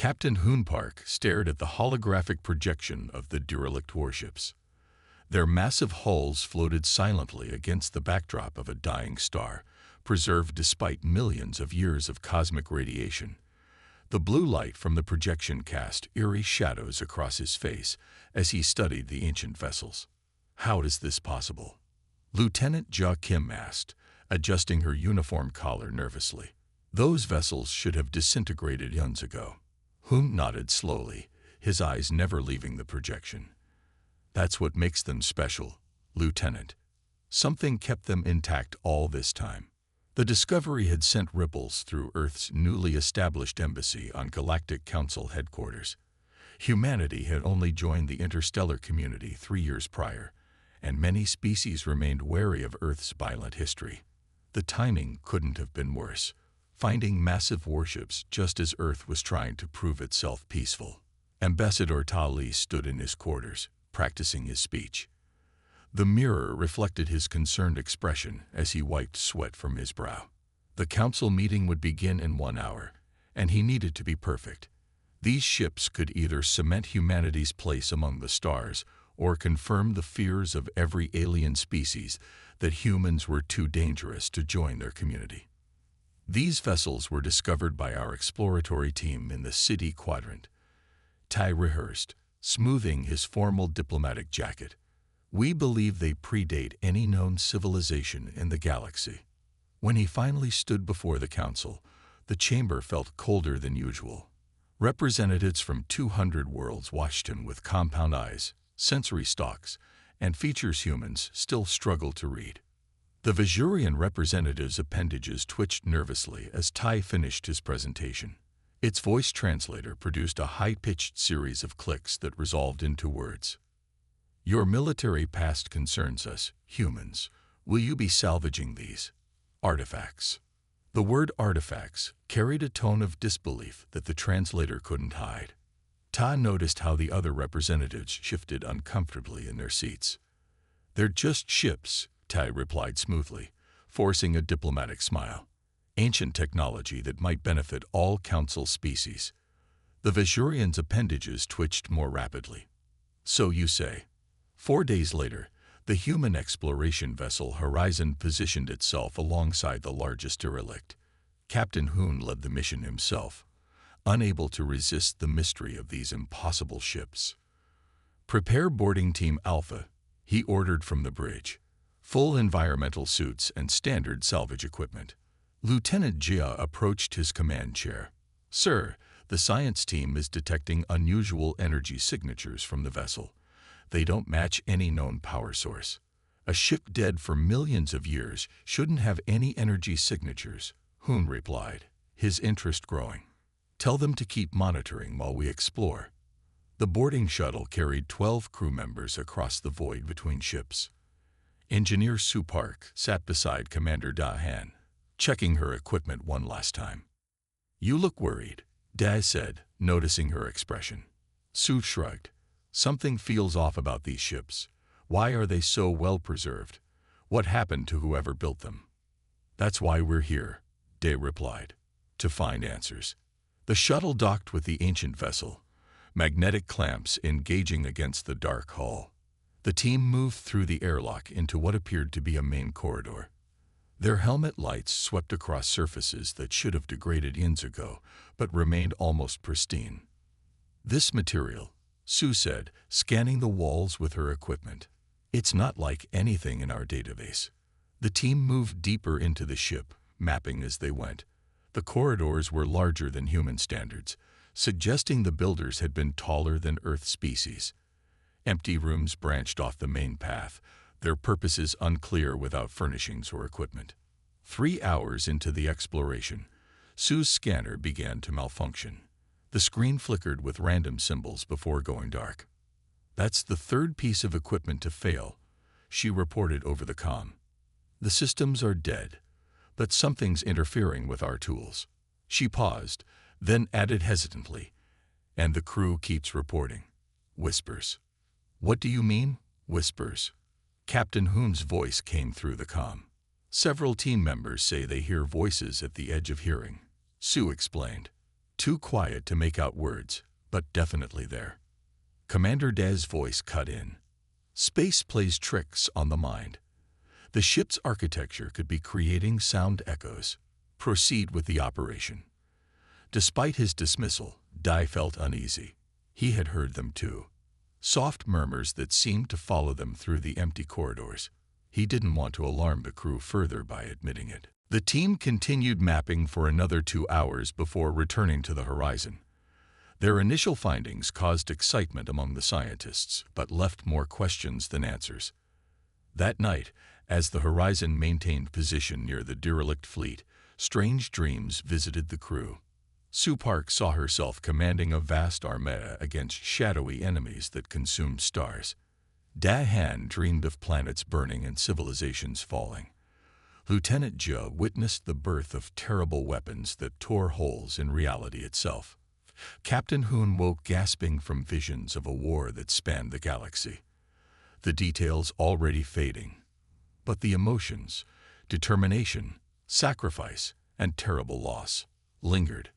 Captain Hoonpark stared at the holographic projection of the derelict warships. Their massive hulls floated silently against the backdrop of a dying star, preserved despite millions of years of cosmic radiation. The blue light from the projection cast eerie shadows across his face as he studied the ancient vessels. "How is this possible?" Lieutenant Ja Kim asked, adjusting her uniform collar nervously. "Those vessels should have disintegrated eons ago." Hoon nodded slowly, his eyes never leaving the projection. "That's what makes them special, Lieutenant. Something kept them intact all this time." The discovery had sent ripples through Earth's newly established embassy on Galactic Council headquarters. Humanity had only joined the interstellar community 3 years prior, and many species remained wary of Earth's violent history. The timing couldn't have been worse, finding massive warships just as Earth was trying to prove itself peaceful. Ambassador Ta Li stood in his quarters, practicing his speech. The mirror reflected his concerned expression as he wiped sweat from his brow. The council meeting would begin in 1 hour, and he needed to be perfect. These ships could either cement humanity's place among the stars or confirm the fears of every alien species that humans were too dangerous to join their community. These vessels were discovered by our exploratory team in the City Quadrant. Tai rehearsed, smoothing his formal diplomatic jacket. "We believe they predate any known civilization in the galaxy." When he finally stood before the council, the chamber felt colder than usual. Representatives from 200 worlds watched him with compound eyes, sensory stalks, and features humans still struggle to read. The Vajurian representative's appendages twitched nervously as Tai finished his presentation. Its voice translator produced a high-pitched series of clicks that resolved into words. "Your military past concerns us, humans. Will you be salvaging these artifacts?" The word artifacts carried a tone of disbelief that the translator couldn't hide. Ta noticed how the other representatives shifted uncomfortably in their seats. "They're just ships," Tai replied smoothly, forcing a diplomatic smile. "Ancient technology that might benefit all council species." The Vajurian's appendages twitched more rapidly. "So you say." 4 days later, the human exploration vessel Horizon positioned itself alongside the largest derelict. Captain Hoon led the mission himself, unable to resist the mystery of these impossible ships. "Prepare boarding team Alpha," he ordered from the bridge. "Full environmental suits and standard salvage equipment." Lieutenant Jia approached his command chair. "Sir, the science team is detecting unusual energy signatures from the vessel. They don't match any known power source. A ship dead for millions of years shouldn't have any energy signatures," Hoon replied, his interest growing. "Tell them to keep monitoring while we explore." The boarding shuttle carried 12 crew members across the void between ships. Engineer Su Park sat beside Commander Da Han, checking her equipment one last time. "You look worried," Da said, noticing her expression. Su shrugged. "Something feels off about these ships. Why are they so well preserved? What happened to whoever built them?" "That's why we're here," Da replied, "to find answers." The shuttle docked with the ancient vessel, magnetic clamps engaging against the dark hull. The team moved through the airlock into what appeared to be a main corridor. Their helmet lights swept across surfaces that should have degraded eons ago, but remained almost pristine. "This material," Su said, scanning the walls with her equipment. "It's not like anything in our database." The team moved deeper into the ship, mapping as they went. The corridors were larger than human standards, suggesting the builders had been taller than Earth species. Empty rooms branched off the main path, their purposes unclear without furnishings or equipment. 3 hours into the exploration, Su's scanner began to malfunction. The screen flickered with random symbols before going dark. "That's the 3rd piece of equipment to fail," she reported over the comm. "The systems are dead, but something's interfering with our tools." She paused, then added hesitantly, "And the crew keeps reporting. Whispers." "What do you mean, whispers?" Captain Hoon's voice came through the comm. "Several team members say they hear voices at the edge of hearing," Su explained. Too quiet to make out words, but definitely there. Commander Daz's voice cut in. Space plays tricks on the mind. The ship's architecture could be creating sound echoes. Proceed with the operation. Despite his dismissal, Dai felt uneasy. He had heard them too. Soft murmurs that seemed to follow them through the empty corridors. He didn't want to alarm the crew further by admitting it. The team continued mapping for another 2 hours before returning to the horizon. Their initial findings caused excitement among the scientists, but left more questions than answers. That night, as the horizon maintained position near the derelict fleet, strange dreams visited the crew. Sue Park saw herself commanding a vast armada against shadowy enemies that consumed stars. Da Han dreamed of planets burning and civilizations falling. Lieutenant Jia witnessed the birth of terrible weapons that tore holes in reality itself. Captain Hoon woke gasping from visions of a war that spanned the galaxy. The details already fading, but the emotions, determination, sacrifice, and terrible loss lingered.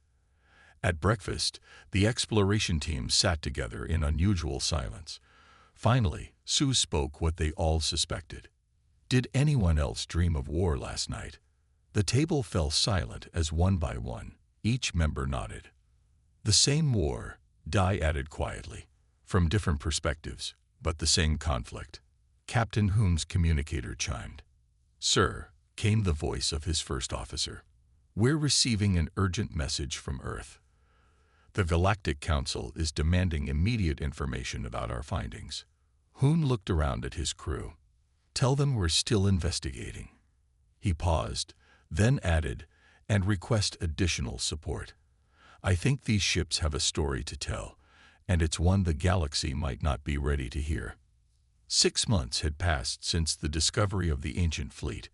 At breakfast, the exploration team sat together in unusual silence. Finally, Sue spoke what they all suspected. Did anyone else dream of war last night? The table fell silent as one by one, each member nodded. The same war, Dai added quietly, from different perspectives, but the same conflict. Captain Hoon's communicator chimed. Sir, came the voice of his first officer. We're receiving an urgent message from Earth. The Galactic Council is demanding immediate information about our findings. Hoon looked around at his crew. Tell them we're still investigating. He paused, then added, and request additional support. I think these ships have a story to tell, and it's one the galaxy might not be ready to hear. 6 months had passed since the discovery of the ancient fleet.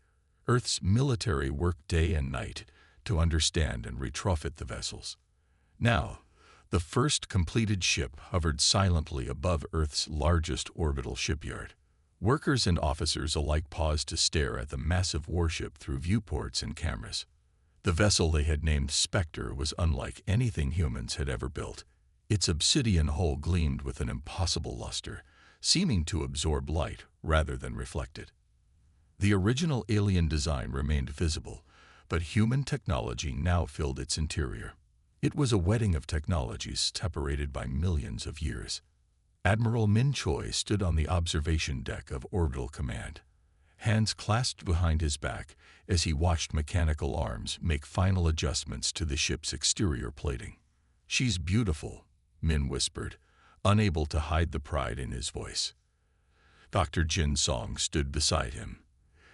Earth's military worked day and night to understand and retrofit the vessels. Now, the first completed ship hovered silently above Earth's largest orbital shipyard. Workers and officers alike paused to stare at the massive warship through viewports and cameras. The vessel they had named Spectre was unlike anything humans had ever built. Its obsidian hull gleamed with an impossible luster, seeming to absorb light rather than reflect it. The original alien design remained visible, but human technology now filled its interior. It was a wedding of technologies separated by millions of years. Admiral Min Choi stood on the observation deck of Orbital Command, hands clasped behind his back as he watched mechanical arms make final adjustments to the ship's exterior plating. She's beautiful, Min whispered, unable to hide the pride in his voice. Dr. Jin Song stood beside him,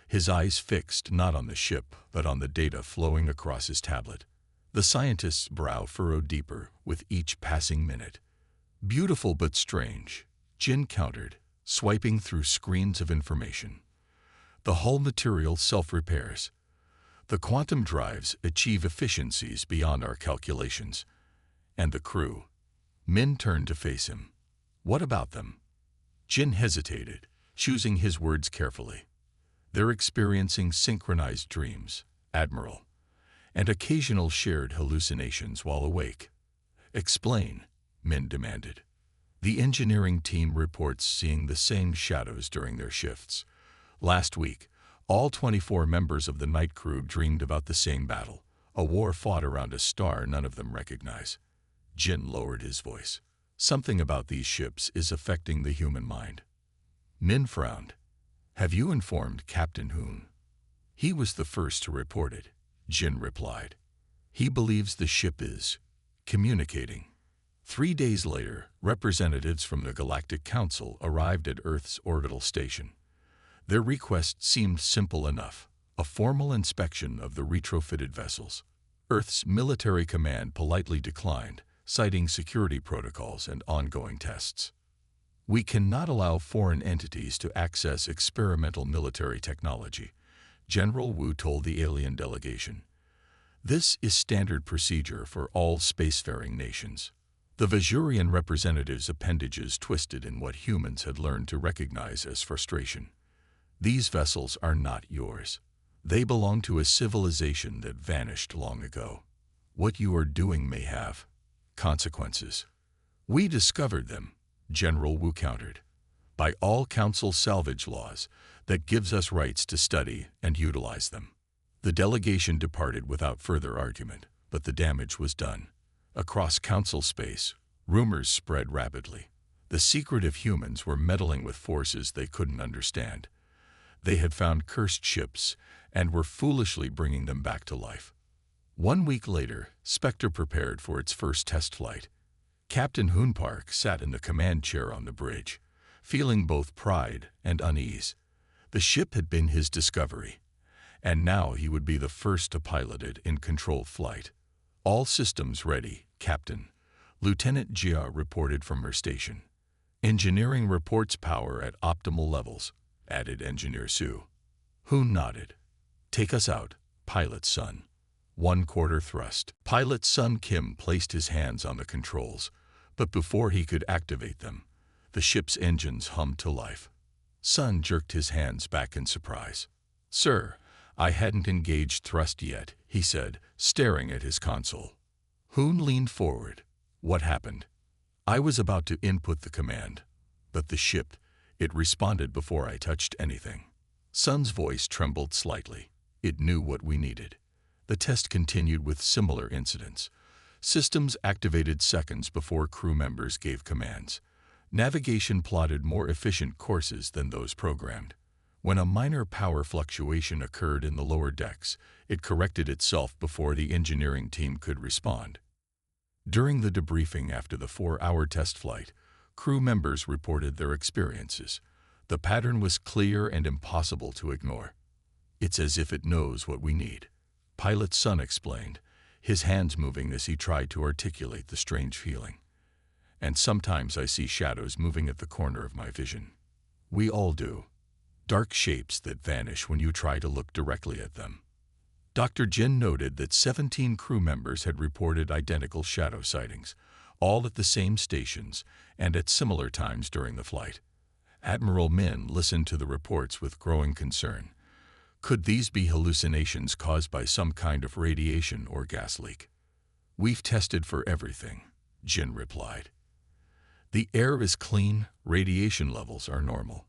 his eyes fixed not on the ship but on the data flowing across his tablet. The scientist's brow furrowed deeper with each passing minute. Beautiful but strange, Jin countered, swiping through screens of information. The hull material self-repairs. The quantum drives achieve efficiencies beyond our calculations. And the crew. Min turned to face him. What about them? Jin hesitated, choosing his words carefully. They're experiencing synchronized dreams, Admiral, and occasional shared hallucinations while awake. Explain, Min demanded. The engineering team reports seeing the same shadows during their shifts. Last week, all 24 members of the night crew dreamed about the same battle, a war fought around a star none of them recognize. Jin lowered his voice. Something about these ships is affecting the human mind. Min frowned. Have you informed Captain Hoon? He was the first to report it, Jin replied. He believes the ship is communicating. 3 days later, representatives from the Galactic Council arrived at Earth's orbital station. Their request seemed simple enough, a formal inspection of the retrofitted vessels. Earth's military command politely declined, citing security protocols and ongoing tests. We cannot allow foreign entities to access experimental military technology, General Wu told the alien delegation. This is standard procedure for all spacefaring nations. The Vajurian representative's appendages twisted in what humans had learned to recognize as frustration. These vessels are not yours. They belong to a civilization that vanished long ago. What you are doing may have consequences. We discovered them, General Wu countered. By all Council salvage laws, that gives us rights to study and utilize them. The delegation departed without further argument, but the damage was done. Across Council space, rumors spread rapidly. The secretive humans were meddling with forces they couldn't understand. They had found cursed ships and were foolishly bringing them back to life. 1 week later, Spectre prepared for its first test flight. Captain Hoonpark sat in the command chair on the bridge, feeling both pride and unease. The ship had been his discovery, and now he would be the first to pilot it in controlled flight. All systems ready, Captain, Lieutenant Jia reported from her station. Engineering reports power at optimal levels, added Engineer Su. Hoon nodded. Take us out, Pilot Sun. 1/4 thrust. Pilot Sun Kim placed his hands on the controls, but before he could activate them, the ship's engines hummed to life. Sun jerked his hands back in surprise. Sir, I hadn't engaged thrust yet, he said, staring at his console. Hoon leaned forward. What happened? I was about to input the command, but the ship, it responded before I touched anything. Sun's voice trembled slightly. It knew what we needed. The test continued with similar incidents. Systems activated seconds before crew members gave commands. Navigation plotted more efficient courses than those programmed. When a minor power fluctuation occurred in the lower decks, it corrected itself before the engineering team could respond. During the debriefing after the 4-hour test flight, crew members reported their experiences. The pattern was clear and impossible to ignore. It's as if it knows what we need, Pilot Sun explained, his hands moving as he tried to articulate the strange feeling. And sometimes I see shadows moving at the corner of my vision. We all do. Dark shapes that vanish when you try to look directly at them. Dr. Jin noted that 17 crew members had reported identical shadow sightings, all at the same stations and at similar times during the flight. Admiral Min listened to the reports with growing concern. Could these be hallucinations caused by some kind of radiation or gas leak? We've tested for everything, Jin replied. The air is clean, radiation levels are normal.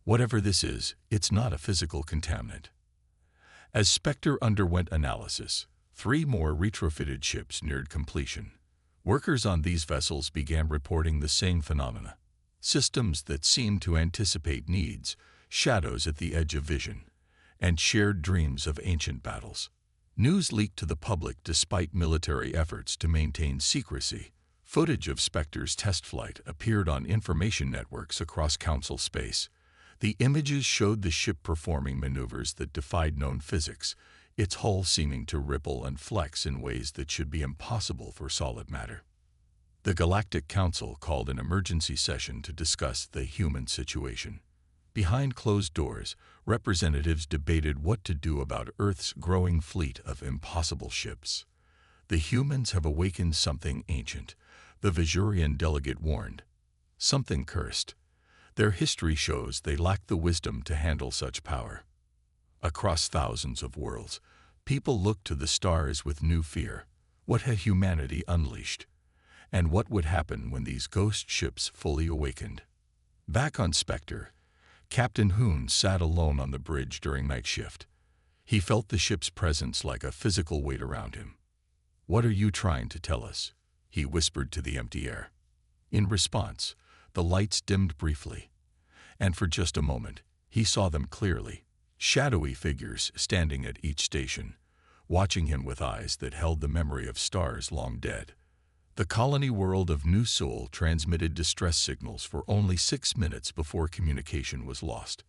Whatever this is, it's not a physical contaminant. As Spectre underwent analysis, 3 more retrofitted ships neared completion. Workers on these vessels began reporting the same phenomena. Systems that seemed to anticipate needs, shadows at the edge of vision, and shared dreams of ancient battles. News leaked to the public despite military efforts to maintain secrecy. Footage of Spectre's test flight appeared on information networks across Council space. The images showed the ship performing maneuvers that defied known physics, its hull seeming to ripple and flex in ways that should be impossible for solid matter. The Galactic Council called an emergency session to discuss the human situation. Behind closed doors, representatives debated what to do about Earth's growing fleet of impossible ships. The humans have awakened something ancient, the Vajurian delegate warned. Something cursed. Their history shows they lack the wisdom to handle such power. Across thousands of worlds, people look to the stars with new fear. What had humanity unleashed? And what would happen when these ghost ships fully awakened? Back on Spectre, Captain Hoon sat alone on the bridge during night shift. He felt the ship's presence like a physical weight around him. What are you trying to tell us? He whispered to the empty air. In response, the lights dimmed briefly, and for just a moment, he saw them clearly, shadowy figures standing at each station, watching him with eyes that held the memory of stars long dead. The colony world of New Seoul transmitted distress signals for only 6 minutes before communication was lost.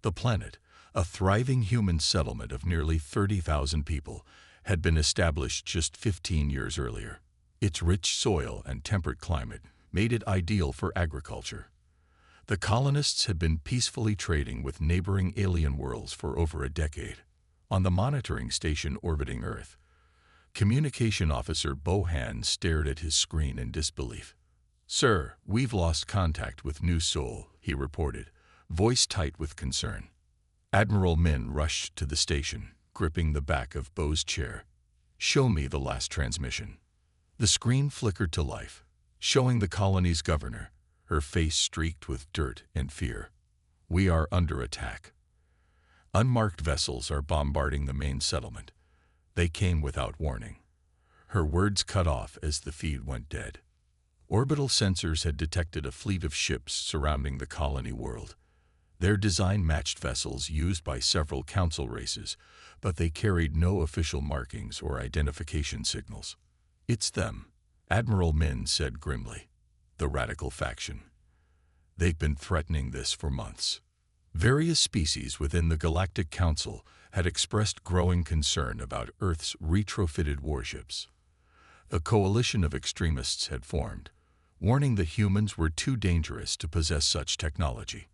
The planet, a thriving human settlement of nearly 30,000 people, had been established just 15 years earlier. Its rich soil and temperate climate made it ideal for agriculture. The colonists had been peacefully trading with neighboring alien worlds for over a decade. On the monitoring station orbiting Earth, Communication Officer Bohan stared at his screen in disbelief. Sir, we've lost contact with New Seoul, he reported, voice tight with concern. Admiral Min rushed to the station, gripping the back of Bo's chair. "Show me the last transmission." The screen flickered to life, showing the colony's governor, her face streaked with dirt and fear. "We are under attack. Unmarked vessels are bombarding the main settlement. They came without warning." Her words cut off as the feed went dead. Orbital sensors had detected a fleet of ships surrounding the colony world. Their design matched vessels used by several council races, but they carried no official markings or identification signals. "It's them," Admiral Min said grimly. "The radical faction. They've been threatening this for months." Various species within the Galactic Council had expressed growing concern about Earth's retrofitted warships. A coalition of extremists had formed, warning that humans were too dangerous to possess such technology.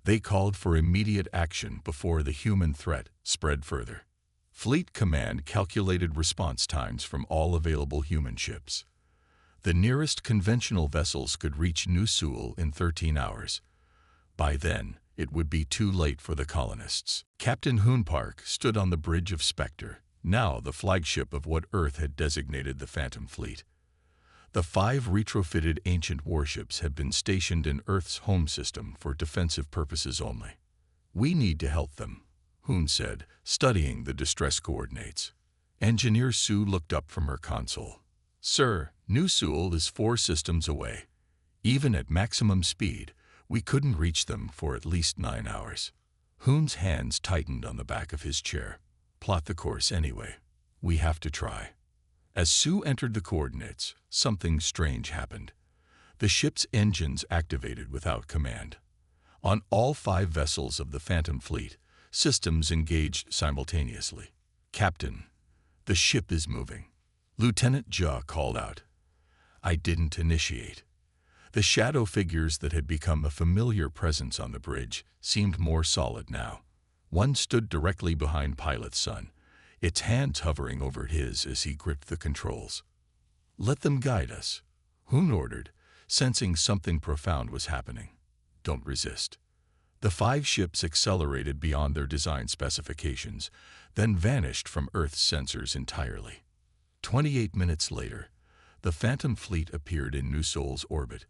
They called for immediate action before the human threat spread further. Fleet Command calculated response times from all available human ships. The nearest conventional vessels could reach New Seoul in 13 hours. By then, it would be too late for the colonists. Captain Hoon Park stood on the bridge of Spectre, now the flagship of what Earth had designated the Phantom Fleet. The 5 retrofitted ancient warships had been stationed in Earth's home system for defensive purposes only. "We need to help them," Hoon said, studying the distress coordinates. Engineer Sue looked up from her console. "Sir, New Seoul is 4 systems away. Even at maximum speed, we couldn't reach them for at least 9 hours." Hoon's hands tightened on the back of his chair. "Plot the course anyway. We have to try." As Sue entered the coordinates, something strange happened. The ship's engines activated without command. On all 5 vessels of the Phantom Fleet, systems engaged simultaneously. "Captain, the ship is moving," Lieutenant Jia called out. "I didn't initiate." The shadow figures that had become a familiar presence on the bridge seemed more solid now. One stood directly behind Pilot's son, its hands hovering over his as he gripped the controls. "Let them guide us," Hoon ordered, sensing something profound was happening. "Don't resist." The 5 ships accelerated beyond their design specifications, then vanished from Earth's sensors entirely. 28 minutes later, the Phantom Fleet appeared in New Seoul's orbit,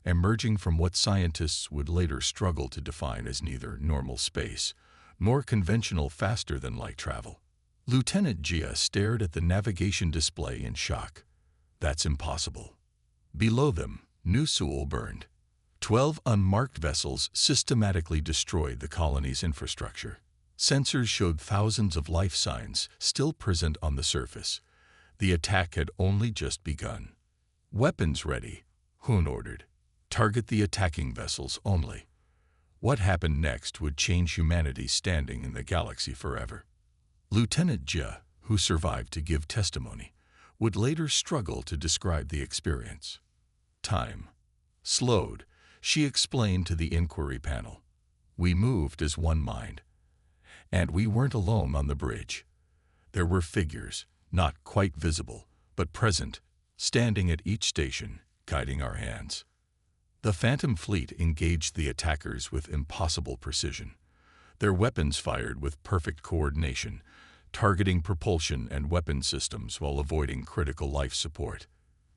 emerging from what scientists would later struggle to define as neither normal space nor conventional faster-than-light travel. Lieutenant Jia stared at the navigation display in shock. "That's impossible." Below them, New Seoul burned. 12 unmarked vessels systematically destroyed the colony's infrastructure. Sensors showed thousands of life signs still present on the surface. The attack had only just begun. "Weapons ready," Hoon ordered. "Target the attacking vessels only." What happened next would change humanity's standing in the galaxy forever. Lieutenant Jia, who survived to give testimony, would later struggle to describe the experience. Time slowed, she explained to the inquiry panel. "We moved as one mind. And we weren't alone on the bridge. There were figures, not quite visible, but present, standing at each station, guiding our hands." The Phantom Fleet engaged the attackers with impossible precision. Their weapons fired with perfect coordination, targeting propulsion and weapon systems while avoiding critical life support.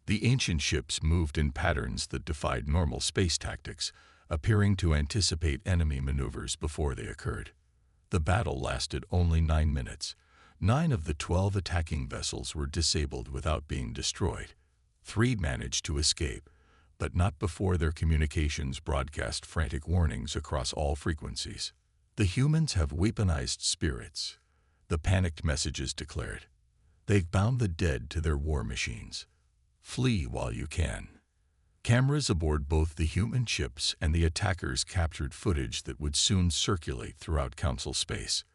The ancient ships moved in patterns that defied normal space tactics, appearing to anticipate enemy maneuvers before they occurred. The battle lasted only 9 minutes. 9 of the 12 attacking vessels were disabled without being destroyed. 3 managed to escape, but not before their communications broadcast frantic warnings across all frequencies. "The humans have weaponized spirits," the panicked messages declared. "They've bound the dead to their war machines. Flee while you can." Cameras aboard both the human ships and the attackers captured footage that would soon circulate throughout Council space.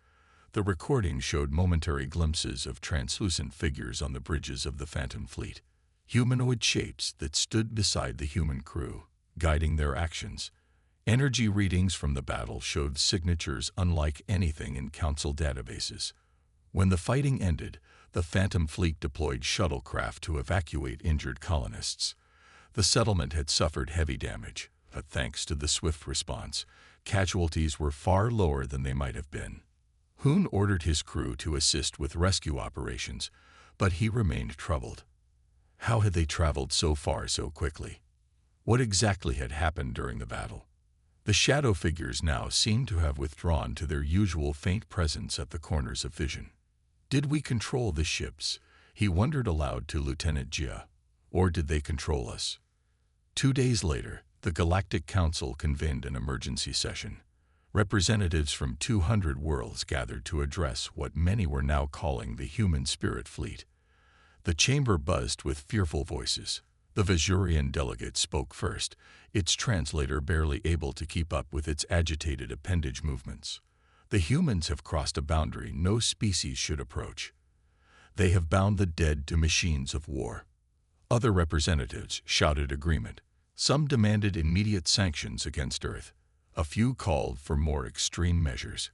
The recording showed momentary glimpses of translucent figures on the bridges of the Phantom Fleet. Humanoid shapes that stood beside the human crew, guiding their actions. Energy readings from the battle showed signatures unlike anything in Council databases. When the fighting ended, the Phantom Fleet deployed shuttlecraft to evacuate injured colonists. The settlement had suffered heavy damage, but thanks to the swift response, casualties were far lower than they might have been. Hoon ordered his crew to assist with rescue operations, But he remained troubled. How had they traveled so far so quickly? What exactly had happened during the battle? The shadow figures now seemed to have withdrawn to their usual faint presence at the corners of vision. Did we control the ships? He wondered aloud to Lieutenant Jia. Or did they control us? 2 days later, the Galactic Council convened an emergency session. Representatives from 200 worlds gathered to address what many were now calling the human spirit fleet. The chamber buzzed with fearful voices. The Vajurian delegate spoke first, its translator barely able to keep up with its agitated appendage movements. The humans have crossed a boundary no species should approach. They have bound the dead to machines of war. Other representatives shouted agreement. Some demanded immediate sanctions against Earth. A few called for more extreme measures,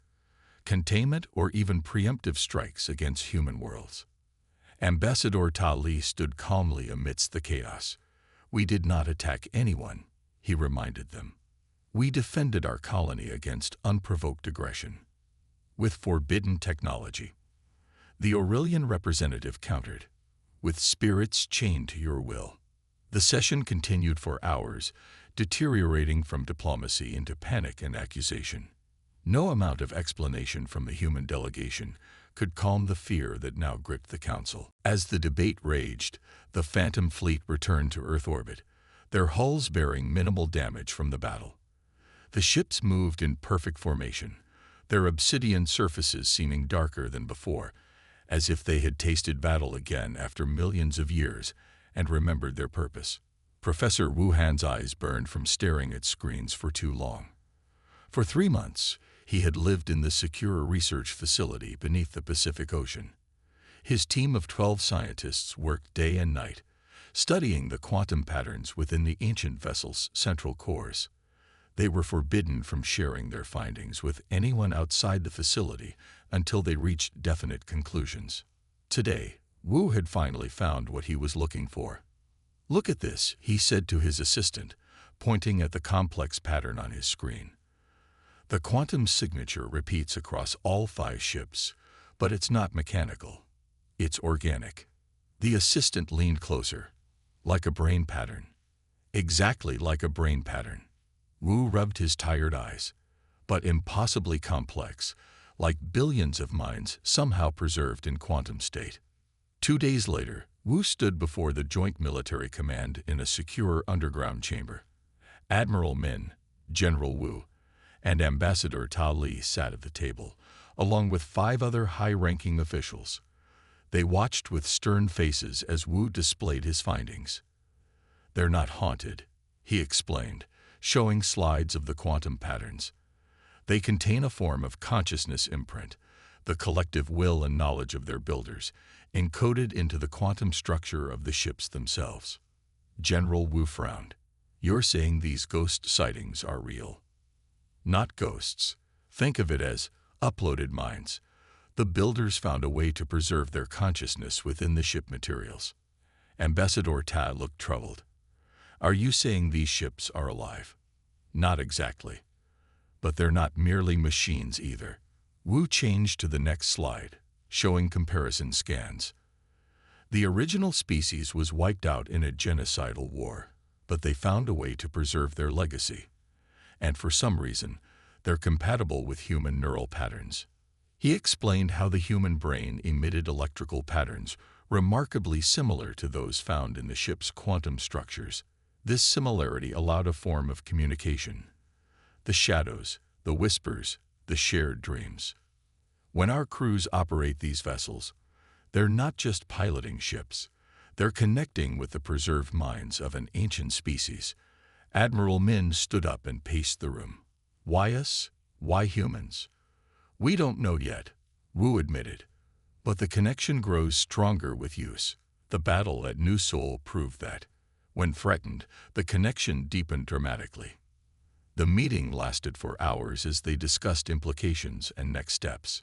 containment or even preemptive strikes against human worlds. Ambassador Ta Li stood calmly amidst the chaos. We did not attack anyone, he reminded them. We defended our colony against unprovoked aggression. With forbidden technology. The Aurelian representative countered. With spirits chained to your will. The session continued for hours, deteriorating from diplomacy into panic and accusation. No amount of explanation from the human delegation could calm the fear that now gripped the Council. As the debate raged, the Phantom Fleet returned to Earth orbit, their hulls bearing minimal damage from the battle. The ships moved in perfect formation, their obsidian surfaces seeming darker than before, as if they had tasted battle again after millions of years and remembered their purpose. Professor Wuhan's eyes burned from staring at screens for too long. For 3 months, he had lived in the secure research facility beneath the Pacific Ocean. His team of 12 scientists worked day and night, studying the quantum patterns within the ancient vessel's central cores. They were forbidden from sharing their findings with anyone outside the facility until they reached definite conclusions. Today, Wu had finally found what he was looking for. Look at this, he said to his assistant, pointing at the complex pattern on his screen. The quantum signature repeats across all 5 ships, but it's not mechanical. It's organic. The assistant leaned closer. Like a brain pattern. Exactly like a brain pattern. Wu rubbed his tired eyes. But impossibly complex, like billions of minds somehow preserved in quantum state. 2 days later, Wu stood before the Joint Military Command in a secure underground chamber. Admiral Min, General Wu, and Ambassador Ta Li sat at the table, along with 5 other high-ranking officials. They watched with stern faces as Wu displayed his findings. They're not haunted, he explained, showing slides of the quantum patterns. They contain a form of consciousness imprint, the collective will and knowledge of their builders, encoded into the quantum structure of the ships themselves. General Wu frowned. You're saying these ghost sightings are real? Not ghosts. Think of it as uploaded minds. The builders found a way to preserve their consciousness within the ship materials. Ambassador Ta looked troubled. Are you saying these ships are alive? Not exactly. But they're not merely machines either. Wu changed to the next slide, showing comparison scans. The original species was wiped out in a genocidal war, but they found a way to preserve their legacy. And for some reason, they're compatible with human neural patterns. He explained how the human brain emitted electrical patterns remarkably similar to those found in the ship's quantum structures. This similarity allowed a form of communication. The shadows, the whispers, the shared dreams. When our crews operate these vessels, they're not just piloting ships. They're connecting with the preserved minds of an ancient species. Admiral Min stood up and paced the room. Why us? Why humans? We don't know yet, Wu admitted. But the connection grows stronger with use. The battle at New Seoul proved that. When threatened, the connection deepened dramatically. The meeting lasted for hours as they discussed implications and next steps.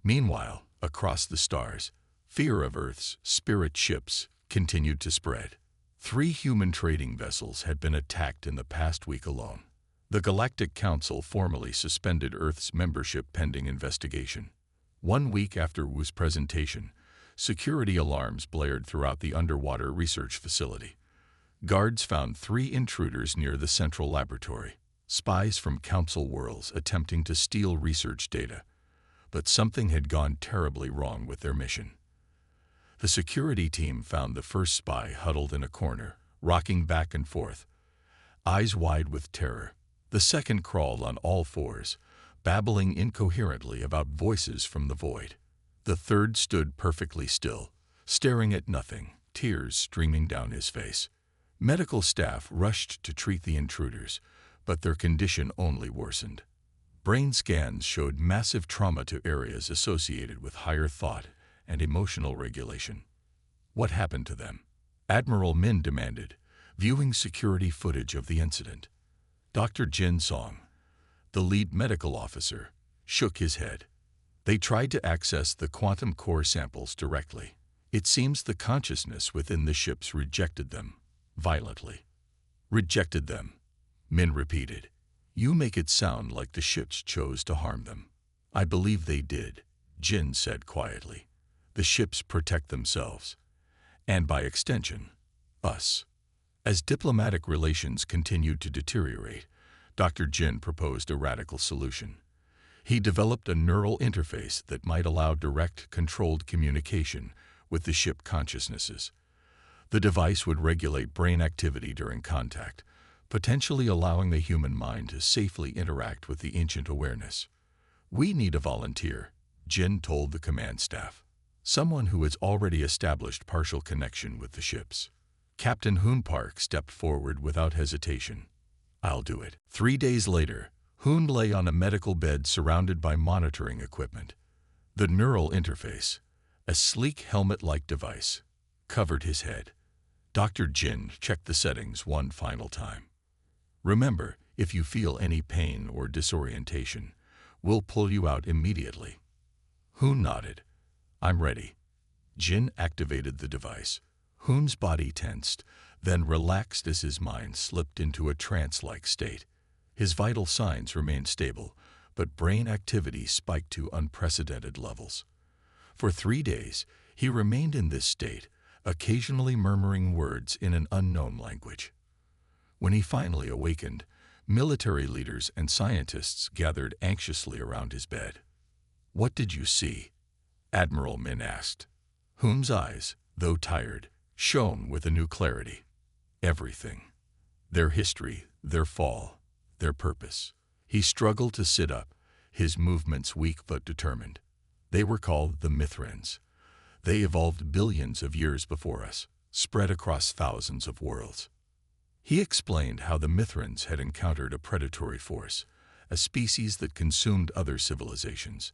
Meanwhile, across the stars, fear of Earth's spirit ships continued to spread. 3 human trading vessels had been attacked in the past week alone. The Galactic Council formally suspended Earth's membership pending investigation. 1 week after Wu's presentation, security alarms blared throughout the underwater research facility. Guards found 3 intruders near the central laboratory, spies from Council worlds attempting to steal research data. But something had gone terribly wrong with their mission. The security team found the first spy huddled in a corner, rocking back and forth, eyes wide with terror. The second crawled on all fours, babbling incoherently about voices from the void. The third stood perfectly still, staring at nothing, tears streaming down his face. Medical staff rushed to treat the intruders, but their condition only worsened. Brain scans showed massive trauma to areas associated with higher thought and emotional regulation. What happened to them? Admiral Min demanded, viewing security footage of the incident. Dr. Jin Song, the lead medical officer, shook his head. They tried to access the quantum core samples directly. It seems the consciousness within the ships rejected them, violently. Rejected them, Min repeated. You make it sound like the ships chose to harm them. I believe they did, Jin said quietly. The ships protect themselves, and by extension, us. As diplomatic relations continued to deteriorate, Dr. Jin proposed a radical solution. He developed a neural interface that might allow direct, controlled communication with the ship consciousnesses. The device would regulate brain activity during contact, potentially allowing the human mind to safely interact with the ancient awareness. We need a volunteer, Jin told the command staff. Someone who has already established partial connection with the ships. Captain Hoon Park stepped forward without hesitation. I'll do it. 3 days later, Hoon lay on a medical bed surrounded by monitoring equipment. The neural interface, a sleek helmet-like device, covered his head. Dr. Jin checked the settings one final time. Remember, if you feel any pain or disorientation, we'll pull you out immediately. Hoon nodded. I'm ready. Jin activated the device. Hoon's body tensed, then relaxed as his mind slipped into a trance-like state. His vital signs remained stable, but brain activity spiked to unprecedented levels. For 3 days, he remained in this state, occasionally murmuring words in an unknown language. When he finally awakened, military leaders and scientists gathered anxiously around his bed. What did you see? Admiral Min asked. Hoon's eyes, though tired, shone with a new clarity. Everything. Their history, their fall, their purpose. He struggled to sit up, his movements weak but determined. They were called the Mithrans. They evolved billions of years before us, spread across thousands of worlds. He explained how the Mithrans had encountered a predatory force, a species that consumed other civilizations.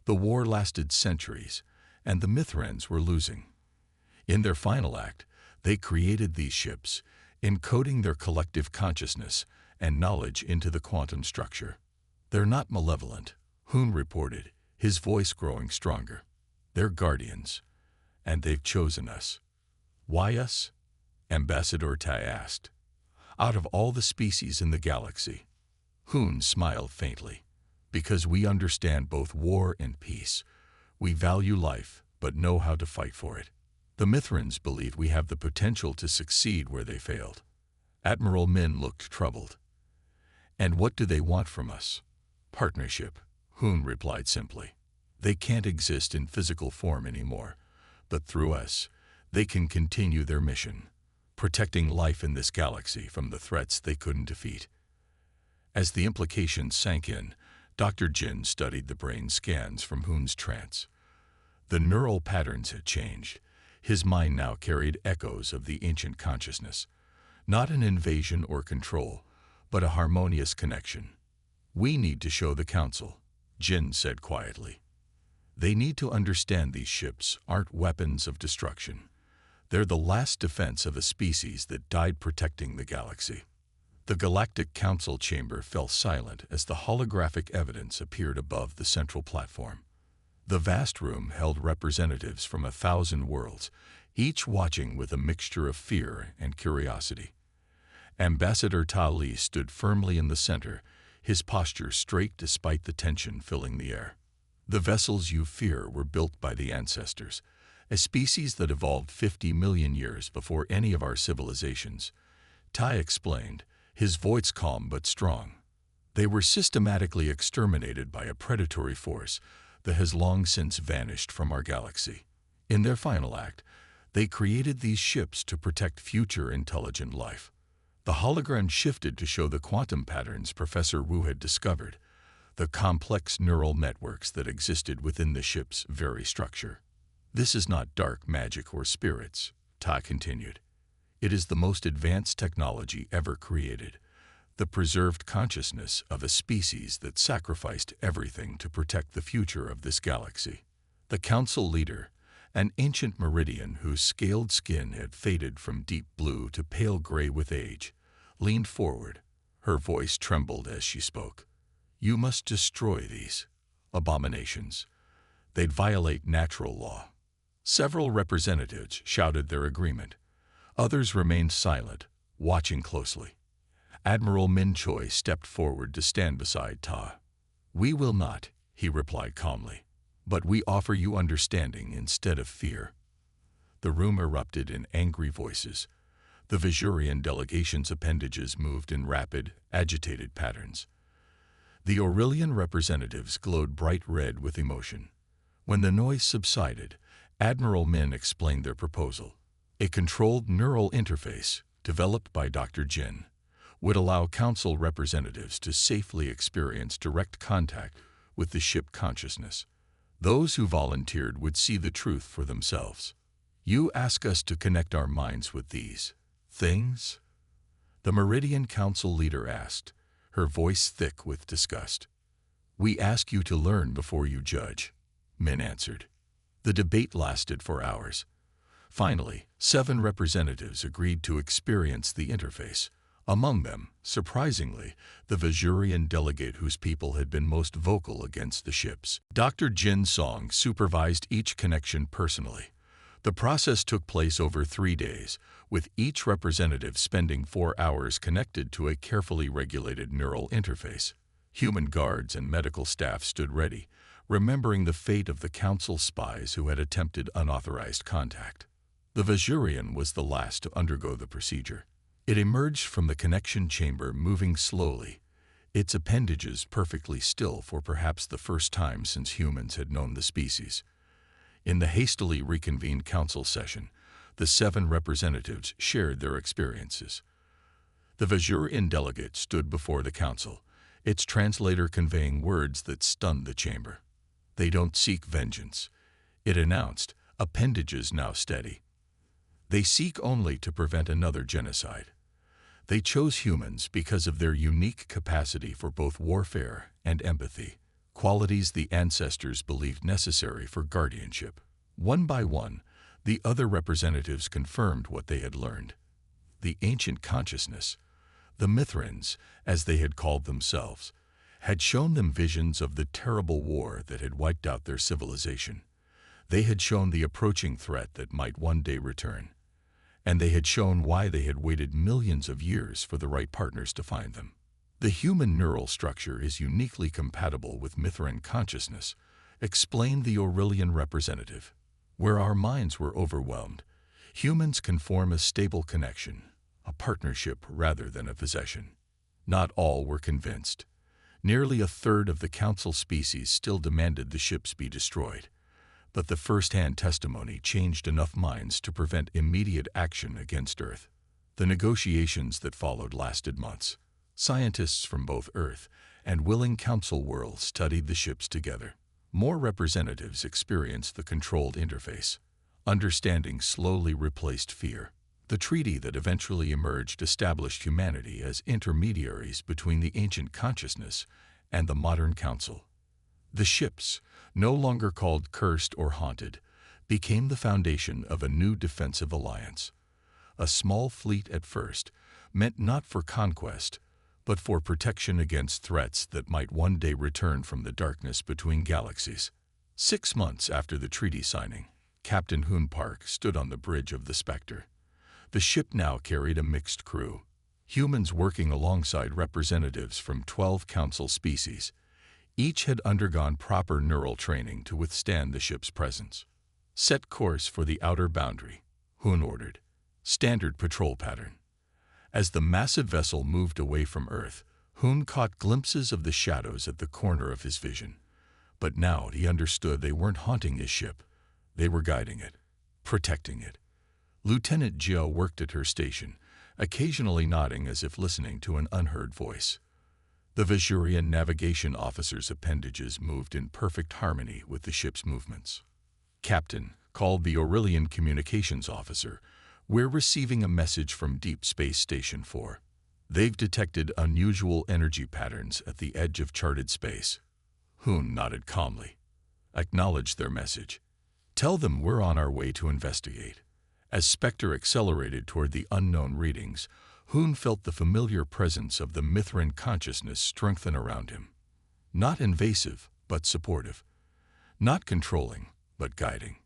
The war lasted centuries, and the Mithrans were losing. In their final act, they created these ships, encoding their collective consciousness and knowledge into the quantum structure. They're not malevolent, Hoon reported, his voice growing stronger. They're guardians, and they've chosen us. Why us? Ambassador Tai asked. Out of all the species in the galaxy, Hoon smiled faintly. Because we understand both war and peace. We value life, but know how to fight for it. The Mithrans believe we have the potential to succeed where they failed. Admiral Min looked troubled. And what do they want from us? Partnership, Hoon replied simply. They can't exist in physical form anymore, but through us, they can continue their mission, protecting life in this galaxy from the threats they couldn't defeat. As the implications sank in, Dr. Jin studied the brain scans from Hoon's trance. The neural patterns had changed. His mind now carried echoes of the ancient consciousness. Not an invasion or control, but a harmonious connection. We need to show the Council, Jin said quietly. They need to understand these ships aren't weapons of destruction. They're the last defense of a species that died protecting the galaxy. The Galactic Council chamber fell silent as the holographic evidence appeared above the central platform. The vast room held representatives from 1,000 worlds, each watching with a mixture of fear and curiosity. Ambassador Ta Li stood firmly in the center, his posture straight despite the tension filling the air. The vessels you fear were built by the ancestors, a species that evolved 50 million years before any of our civilizations, Tai explained, his voice calm but strong. They were systematically exterminated by a predatory force that has long since vanished from our galaxy. In their final act, they created these ships to protect future intelligent life. The hologram shifted to show the quantum patterns Professor Wu had discovered, the complex neural networks that existed within the ship's very structure. This is not dark magic or spirits, Ta continued. It is the most advanced technology ever created, the preserved consciousness of a species that sacrificed everything to protect the future of this galaxy. The council leader, an ancient Meridian whose scaled skin had faded from deep blue to pale gray with age, leaned forward. Her voice trembled as she spoke. You must destroy these abominations. They'd violate natural law. Several representatives shouted their agreement. Others remained silent, watching closely. Admiral Min Choi stepped forward to stand beside Ta. We will not, he replied calmly, but we offer you understanding instead of fear. The room erupted in angry voices. The Vajurian delegation's appendages moved in rapid, agitated patterns. The Aurelian representatives glowed bright red with emotion. When the noise subsided, Admiral Min explained their proposal. A controlled neural interface, developed by Dr. Jin, would allow council representatives to safely experience direct contact with the ship consciousness. Those who volunteered would see the truth for themselves. You ask us to connect our minds with these things? The Meridian Council leader asked, her voice thick with disgust. We ask you to learn before you judge, Min answered. The debate lasted for hours. Finally, 7 representatives agreed to experience the interface. Among them, surprisingly, the Vajurian delegate whose people had been most vocal against the ships. Dr. Jin Song supervised each connection personally. The process took place over 3 days, with each representative spending 4 hours connected to a carefully regulated neural interface. Human guards and medical staff stood ready, remembering the fate of the council spies who had attempted unauthorized contact. The Vajurian was the last to undergo the procedure. It emerged from the connection chamber moving slowly, its appendages perfectly still for perhaps the first time since humans had known the species. In the hastily reconvened council session, the 7 representatives shared their experiences. The Vajurian delegate stood before the council, its translator conveying words that stunned the chamber. They don't seek vengeance, it announced, appendages now steady. They seek only to prevent another genocide. They chose humans because of their unique capacity for both warfare and empathy, qualities the ancestors believed necessary for guardianship. One by one, the other representatives confirmed what they had learned. The ancient consciousness, the Mithrans, as they had called themselves, had shown them visions of the terrible war that had wiped out their civilization. They had shown the approaching threat that might one day return. And they had shown why they had waited millions of years for the right partners to find them. The human neural structure is uniquely compatible with Mithran consciousness, explained the Aurelian representative. Where our minds were overwhelmed, humans can form a stable connection, a partnership rather than a possession. Not all were convinced. Nearly a third of the council species still demanded the ships be destroyed. But the first-hand testimony changed enough minds to prevent immediate action against Earth. The negotiations that followed lasted months. Scientists from both Earth and willing council worlds studied the ships together. More representatives experienced the controlled interface. Understanding slowly replaced fear. The treaty that eventually emerged established humanity as intermediaries between the ancient consciousness and the modern council. The ships, no longer called cursed or haunted, became the foundation of a new defensive alliance. A small fleet at first, meant not for conquest, but for protection against threats that might one day return from the darkness between galaxies. 6 months after the treaty signing, Captain Hoon Park stood on the bridge of the Spectre. The ship now carried a mixed crew, humans working alongside representatives from 12 council species. Each had undergone proper neural training to withstand the ship's presence. Set course for the outer boundary, Hun ordered. Standard patrol pattern. As the massive vessel moved away from Earth, Hun caught glimpses of the shadows at the corner of his vision. But now he understood they weren't haunting his ship. They were guiding it, protecting it. Lieutenant Jiao worked at her station, occasionally nodding as if listening to an unheard voice. The Vajurian navigation officer's appendages moved in perfect harmony with the ship's movements. Captain, called the Aurelian communications officer, we're receiving a message from Deep Space Station 4. They've detected unusual energy patterns at the edge of charted space. Hun nodded calmly. Acknowledge their message. Tell them we're on our way to investigate. As Spectre accelerated toward the unknown readings, Hun felt the familiar presence of the Mithran consciousness strengthen around him. Not invasive, but supportive. Not controlling, but guiding.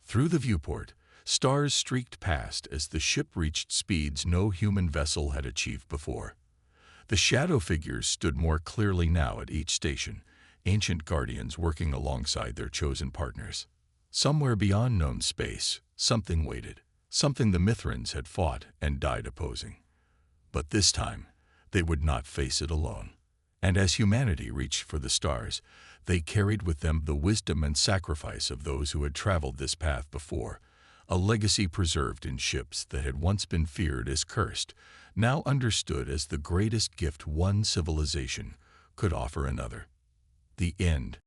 Through the viewport, stars streaked past as the ship reached speeds no human vessel had achieved before. The shadow figures stood more clearly now at each station, ancient guardians working alongside their chosen partners. Somewhere beyond known space, something waited, something the Mithrans had fought and died opposing. But this time, they would not face it alone. And as humanity reached for the stars, they carried with them the wisdom and sacrifice of those who had traveled this path before, a legacy preserved in ships that had once been feared as cursed, now understood as the greatest gift one civilization could offer another. The end.